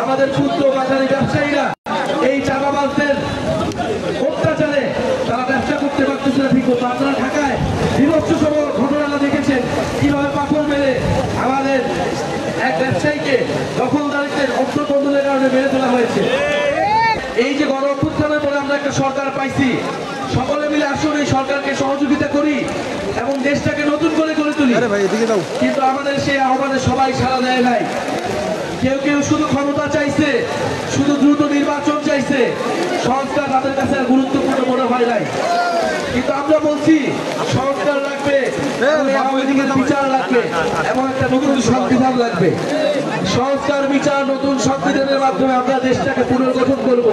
আমাদের ক্ষুদ্র বাজারি ব্যবসায়ীরা এই চাঁদাবাজদের অত্যাচারে তারা ব্যবসা করতে পারতেছে না ঠিক মতো। আপনারা ঢাকায় বিভৎস সব ঘটনা দেখেছেন কিভাবে পাথর মেরে আমাদের এক ব্যবসায়ীকে দখলদারিত্বের অর্থকন্দলের কারণে মেরে তোলা হয়েছে। এই যে গণ অভ্যুত্থানের পরে আমরা একটা সরকার পাইছি, সকলে মিলে আসলে এই সরকারকে সহযোগিতা করি এবং দেশটাকে নতুন করে গড়ে তুলি। কিন্তু আমাদের সেই আহ্বানে সবাই সাড়া দেয় নাই। কেউ কেউ শুধু ক্ষমতা চাইছে, শুধু দ্রুত নির্বাচন চাইছে, সংস্কার তাদের কাছে আর গুরুত্বপূর্ণ মনে হয় নাই। কিন্তু আমরা বলছি সংস্কার লাগবে, আওয়ামী লীগের বিচার লাগবে এবং একটা নতুন সংবিধান লাগবে। সংস্কার, বিচার, নতুন সংবিধানের মাধ্যমে আমরা দেশটাকে পুনর্গঠন করব।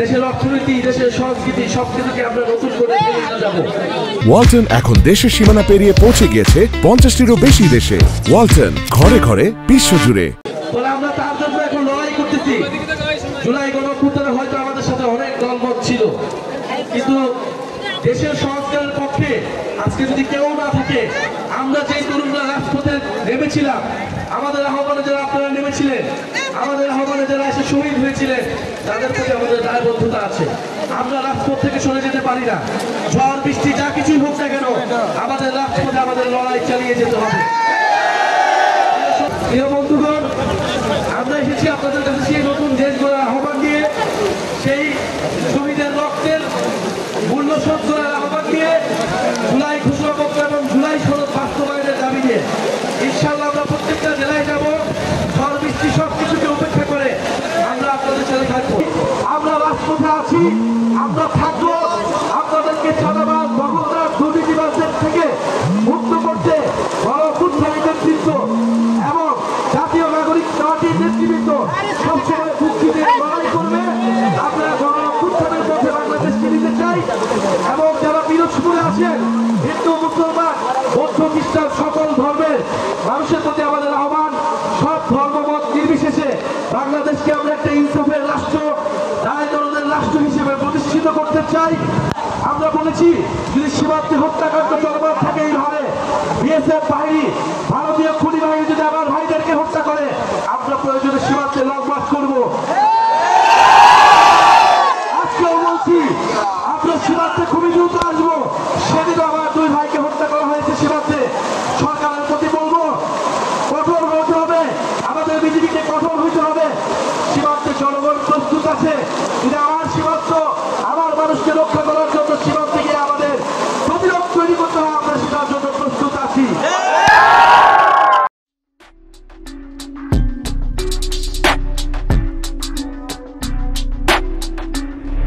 দেশের অর্থনীতি, দেশের সংস্কৃতি সবকিছুকে আমরা নতুন করে যাব। ওয়ালটন এখন দেশের সীমানা পেরিয়ে পৌঁছে গিয়েছে 50টিরও বেশি দেশে। ওয়ালটন, ঘরে ঘরে বিশ্বজুড়ে। বলে আমরা তার জন্য এখন লড়াই করতেছি। জুলাই গণঅভ্যুত্থানে হয়তো আমাদের সাথে অনেক দলমত ছিল, কিন্তু দেশের সংস্কারের পক্ষে আজকে যদি কেউ না থাকে, আমরা যে তরুণরা রাজপথে নেমেছিলাম, আমাদের আহ্বানে যারা আপনারা নেমেছিলেন, আমাদের আহ্বানে যারা এসে শহীদ হয়েছিলেন, তাদের প্রতি আমাদের দায়বদ্ধতা আছে। আমরা রাজপথ থেকে সরে যেতে পারি না। ঝড় বৃষ্টি যা কিছুই হোক না কেন, আমাদের রাজপথে আমাদের লড়াই চালিয়ে যেতে হবে। প্রিয় বন্ধুগণ, আমরা এসেছি আপনাদের কাছে সেই নতুন দেশ গড়ার আহ্বান দিয়ে, সেই শহীদের রক্তের মূল্য শোধ করার আহ্বান দিয়ে, জুলাই ঘোষণাপত্র এবং জুলাই সনদ বাস্তবায়নের দাবি নিয়ে ইনশাআল্লাহ আমরা প্রত্যেকটা জেলায় যাব। ঝড় বৃষ্টি সব কিছুকে উপেক্ষা করে আমরা আপনাদের সাথে থাকবো। আমরা রাজপথে আছি, আমরা থাকবো। আপনাদেরকে চাঁদাবাজ, দখলদার, দুর্নীতিবাজদের থেকে মুক্ত করতে গণঅভ্যুত্থানের নেতৃত্ব এবং জাতীয় নাগরিক পার্টির নেতৃবৃন্দ সবসময় মুক্তিতে লড়াই করবে। আমরা গণঅভ্যুত্থানের পথে বাংলাদেশকে নিতে চাই এবং যারা পিরোজপুরে আছেন, হিন্দু, মুসলমান, বৌদ্ধ, খ্রিস্টান সকল ধর্মের মানুষের প্রতি আমাদের আহ্বান, সব ধর্মমত নির্বিশেষে বাংলাদেশকে আমরা একটা ইনসাফের রাষ্ট্র, ন্যায়দরদের রাষ্ট্র হিসেবে প্রতিষ্ঠিত করতে চাই। আমরা বলেছি যদি সীমান্তে হত্যাকাণ্ড চলমান থাকে এইভাবে, বিএসএফ বাহিনী, ভারতীয় খুনি বাহিনী যদি আমার ভাইদেরকে হত্যা করে, আমরা প্রয়োজনে সীমান্তে লং মার্চ করবো। আজকেও বলছি আমরা সীমান্তে খুবই দ্রুত আসবো। সেদিনও আমার দুই ভাইকে হত্যা করা হয়েছে সীমান্তে। সরকারের প্রতি বলবো কঠোর হতে হবে, আমাদের বিজেপিকে কঠোর হইতে হবে। সীমান্তে জনগণ প্রস্তুত আছে।